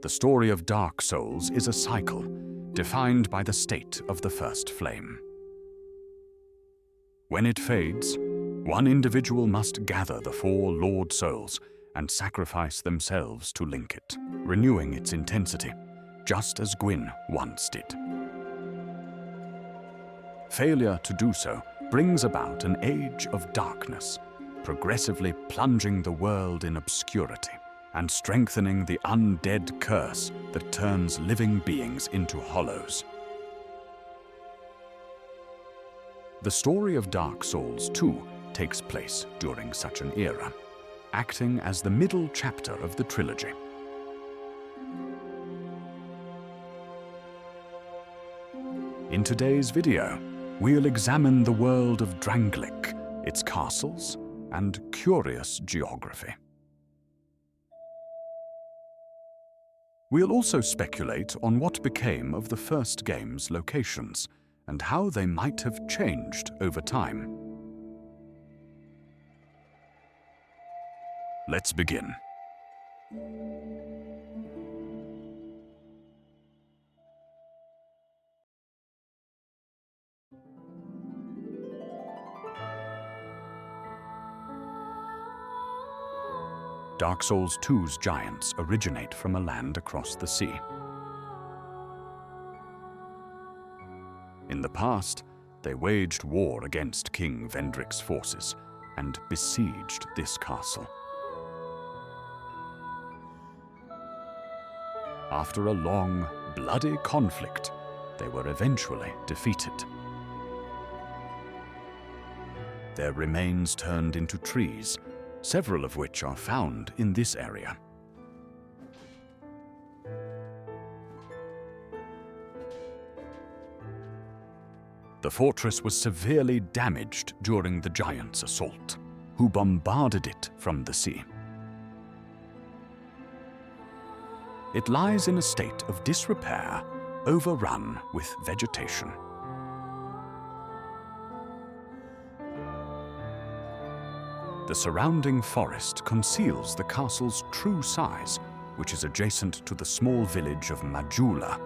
The story of Dark Souls is a cycle, defined by the state of the first flame. When it fades, one individual must gather the 4 Lord Souls and sacrifice themselves to link it, renewing its intensity, just as Gwyn once did. Failure to do so brings about an age of darkness, progressively plunging the world in obscurity and strengthening the undead curse that turns living beings into hollows. The story of Dark Souls 2 takes place during such an era, acting as the middle chapter of the trilogy. In today's video, we'll examine the world of Drangleic, its castles, and curious geography. We'll also speculate on what became of the first game's locations and how they might have changed over time. Let's begin. Dark Souls 2's giants originate from a land across the sea. In the past, they waged war against King Vendrick's forces and besieged this castle. After a long, bloody conflict, they were eventually defeated. Their remains turned into trees, several of which are found in this area. The fortress was severely damaged during the giants' assault, who bombarded it from the sea. It lies in a state of disrepair, overrun with vegetation. The surrounding forest conceals the castle's true size, which is adjacent to the small village of Majula.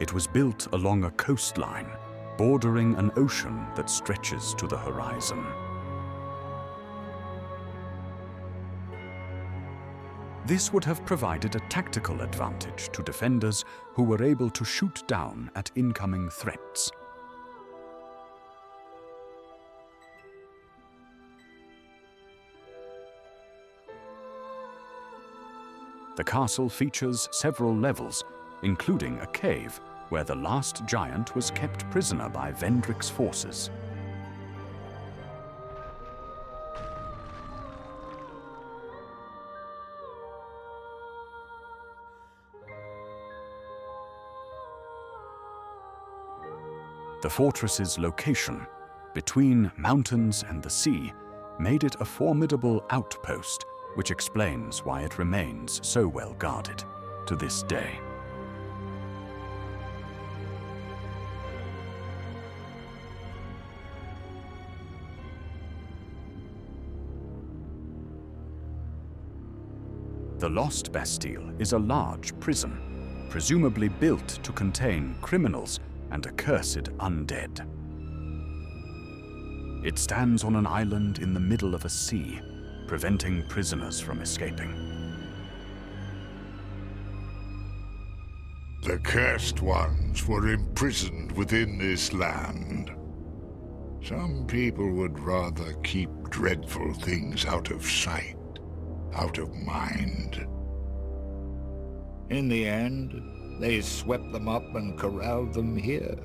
It was built along a coastline, bordering an ocean that stretches to the horizon. This would have provided a tactical advantage to defenders who were able to shoot down at incoming threats. The castle features several levels, including a cave where the last giant was kept prisoner by Vendrick's forces. The fortress's location, between mountains and the sea, made it a formidable outpost, which explains why it remains so well guarded to this day. The Lost Bastille is a large prison, presumably built to contain criminals and accursed undead. It stands on an island in the middle of a sea, preventing prisoners from escaping. The cursed ones were imprisoned within this land. Some people would rather keep dreadful things out of sight, out of mind. In the end, they swept them up and corralled them here.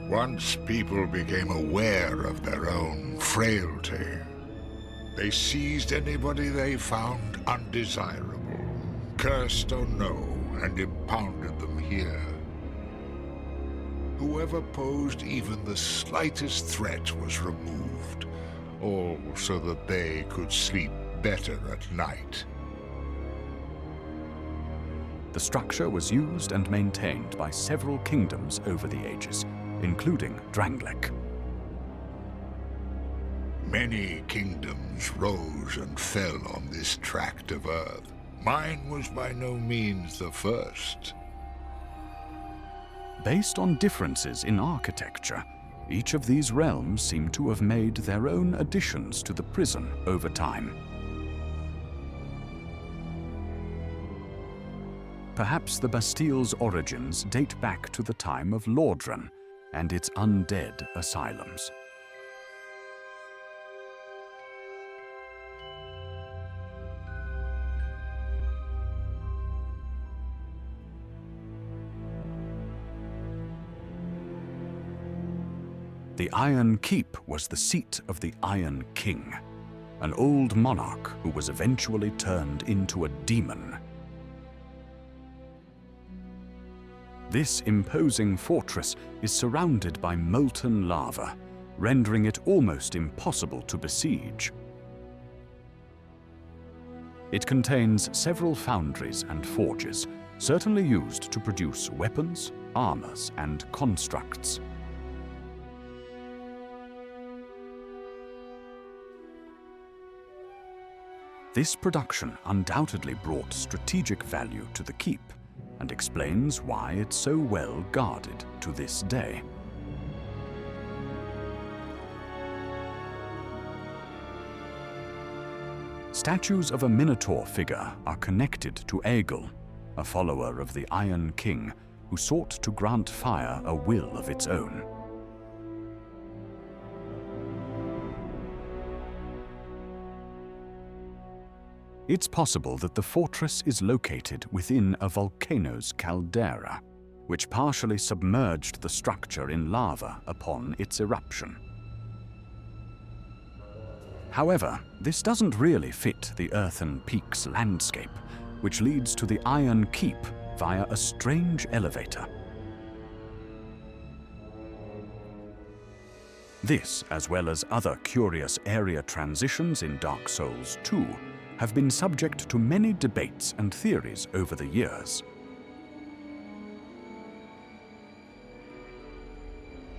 Once people became aware of their own frailty, they seized anybody they found undesirable, cursed or no, and impounded them here. Whoever posed even the slightest threat was removed, all so that they could sleep better at night. The structure was used and maintained by several kingdoms over the ages, including Drangleic. Many kingdoms rose and fell on this tract of earth. Mine was by no means the first. Based on differences in architecture, each of these realms seem to have made their own additions to the prison over time. Perhaps the Bastille's origins date back to the time of Lordran and its undead asylums. The Iron Keep was the seat of the Iron King, an old monarch who was eventually turned into a demon. This imposing fortress is surrounded by molten lava, rendering it almost impossible to besiege. It contains several foundries and forges, certainly used to produce weapons, armors, and constructs. This production undoubtedly brought strategic value to the keep and explains why it's so well guarded to this day. Statues of a Minotaur figure are connected to Aegle, a follower of the Iron King who sought to grant fire a will of its own. It's possible that the fortress is located within a volcano's caldera, which partially submerged the structure in lava upon its eruption. However, this doesn't really fit the earthen peak's landscape, which leads to the Iron Keep via a strange elevator. This, as well as other curious area transitions in Dark Souls 2, have been subject to many debates and theories over the years.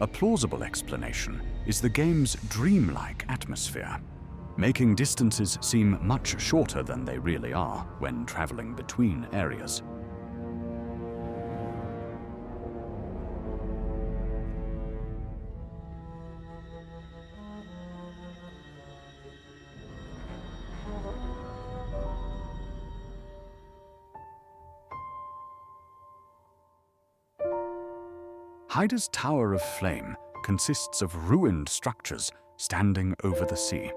A plausible explanation is the game's dreamlike atmosphere, making distances seem much shorter than they really are when traveling between areas. Heide's Tower of Flame consists of ruined structures standing over the sea.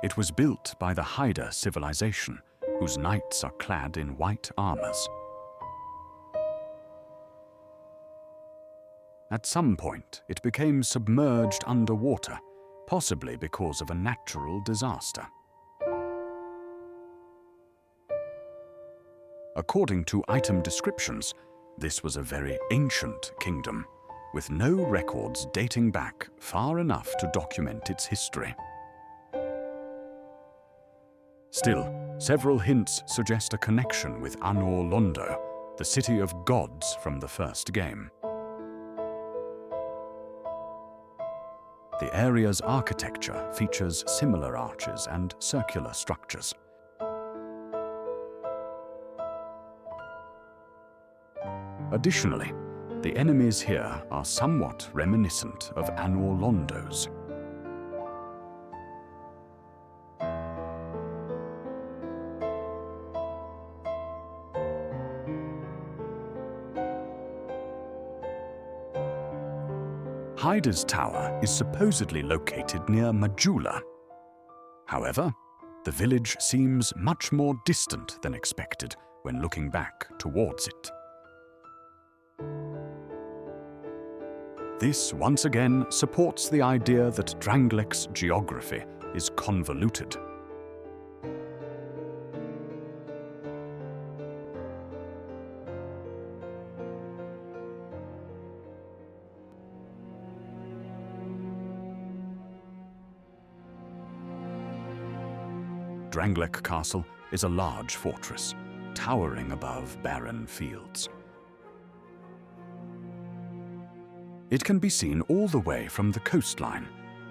It was built by the Heide civilization, whose knights are clad in white armors. At some point, it became submerged underwater, possibly because of a natural disaster. According to item descriptions, this was a very ancient kingdom, with no records dating back far enough to document its history. Still, several hints suggest a connection with Anor Londo, the city of gods from the first game. The area's architecture features similar arches and circular structures. Additionally, the enemies here are somewhat reminiscent of Anor Londo's. Heide's tower is supposedly located near Majula. However, the village seems much more distant than expected when looking back towards it. This once again supports the idea that Drangleic's geography is convoluted. Drangleic Castle is a large fortress, towering above barren fields. It can be seen all the way from the coastline,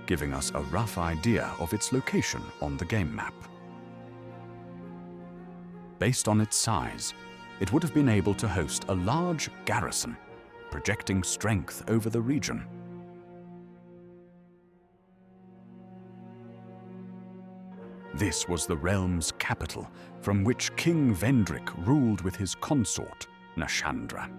giving us a rough idea of its location on the game map. Based on its size, it would have been able to host a large garrison, projecting strength over the region. This was the realm's capital, from which King Vendrick ruled with his consort, Nashandra.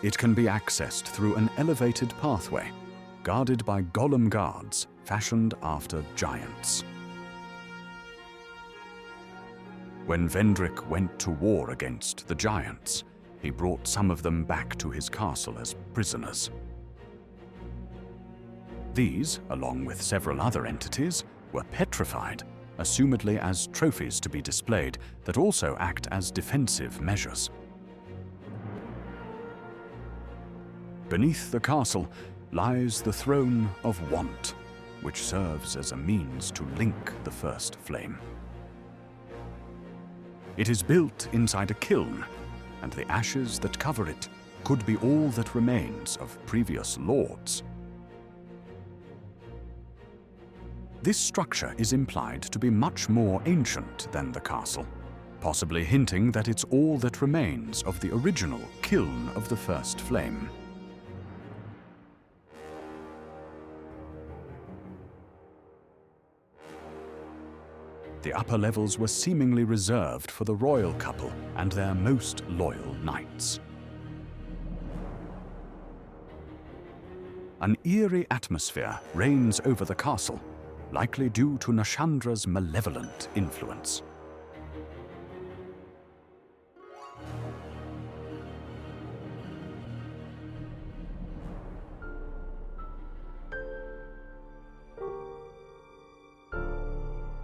It can be accessed through an elevated pathway, guarded by golem guards fashioned after giants. When Vendrick went to war against the giants, he brought some of them back to his castle as prisoners. These, along with several other entities, were petrified, assumedly as trophies to be displayed that also act as defensive measures. Beneath the castle lies the Throne of Want, which serves as a means to link the First Flame. It is built inside a kiln, and the ashes that cover it could be all that remains of previous lords. This structure is implied to be much more ancient than the castle, possibly hinting that it's all that remains of the original kiln of the First Flame. The upper levels were seemingly reserved for the royal couple and their most loyal knights. An eerie atmosphere reigns over the castle, likely due to Nashandra's malevolent influence.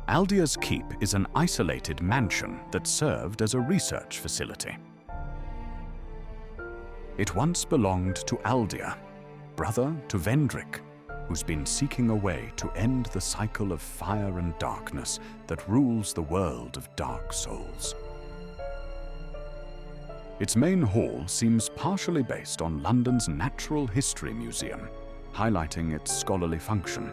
Aldia's keep is an isolated mansion that served as a research facility. It once belonged to Aldia, brother to Vendrick, who's been seeking a way to end the cycle of fire and darkness that rules the world of Dark Souls. Its main hall seems partially based on London's Natural History Museum, highlighting its scholarly function.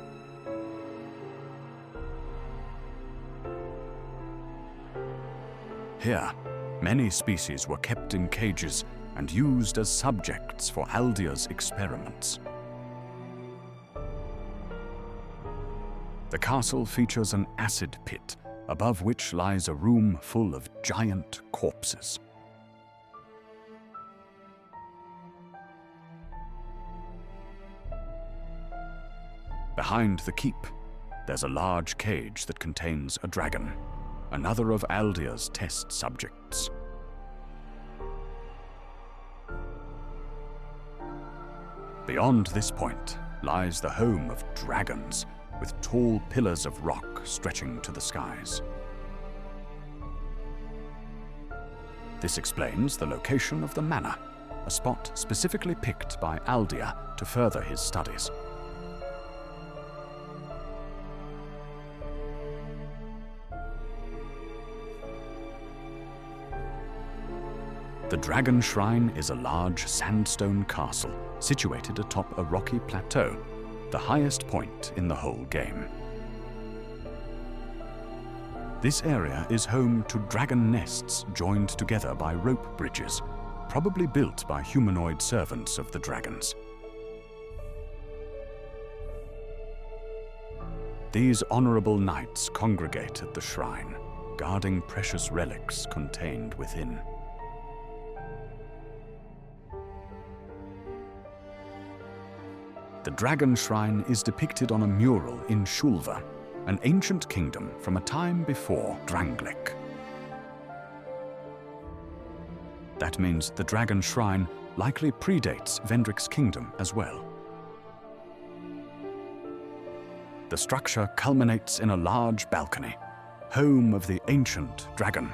Here, many species were kept in cages and used as subjects for Aldia's experiments. The castle features an acid pit, above which lies a room full of giant corpses. Behind the keep, there's a large cage that contains a dragon, another of Aldia's test subjects. Beyond this point lies the home of dragons, with tall pillars of rock stretching to the skies. This explains the location of the manor, a spot specifically picked by Aldia to further his studies. The Dragon Shrine is a large sandstone castle situated atop a rocky plateau, the highest point in the whole game. This area is home to dragon nests joined together by rope bridges, probably built by humanoid servants of the dragons. These honorable knights congregate at the shrine, guarding precious relics contained within. The Dragon Shrine is depicted on a mural in Shulva, an ancient kingdom from a time before Drangleic. That means the Dragon Shrine likely predates Vendrick's kingdom as well. The structure culminates in a large balcony, home of the ancient dragon.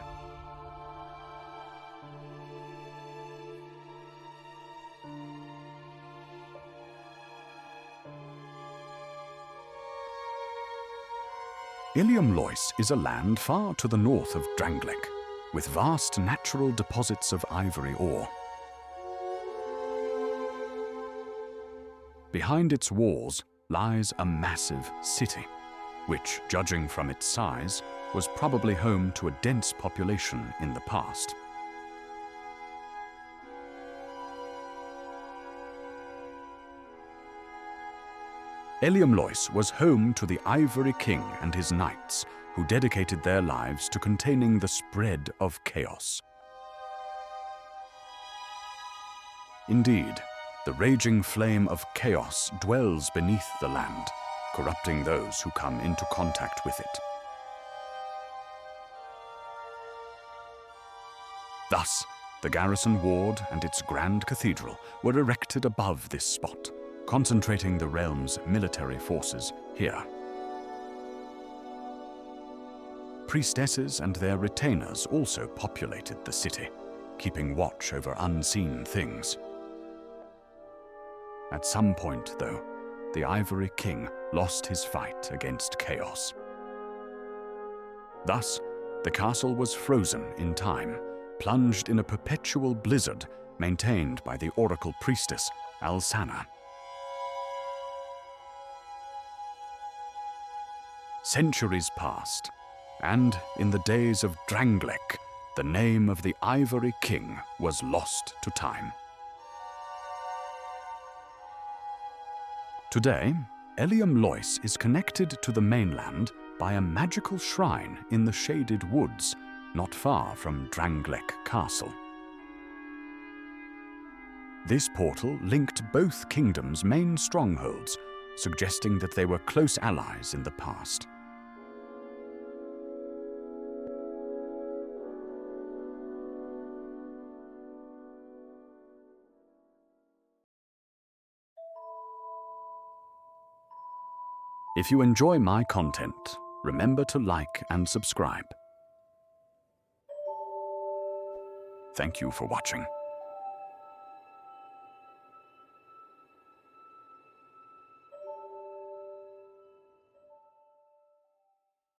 Eleum Loyce is a land far to the north of Drangleic, with vast natural deposits of ivory ore. Behind its walls lies a massive city, which, judging from its size, was probably home to a dense population in the past. Eleum Loyce was home to the Ivory King and his knights, who dedicated their lives to containing the spread of chaos. Indeed, the raging flame of chaos dwells beneath the land, corrupting those who come into contact with it. Thus, the garrison ward and its grand cathedral were erected above this spot, concentrating the realm's military forces here. Priestesses and their retainers also populated the city, keeping watch over unseen things. At some point, though, the Ivory King lost his fight against chaos. Thus, the castle was frozen in time, plunged in a perpetual blizzard maintained by the oracle priestess Alsana. Centuries passed, and in the days of Drangleic, the name of the Ivory King was lost to time. Today, Eleum Loyce is connected to the mainland by a magical shrine in the shaded woods, not far from Drangleic Castle. This portal linked both kingdoms' main strongholds, suggesting that they were close allies in the past. If you enjoy my content, remember to like and subscribe. Thank you for watching.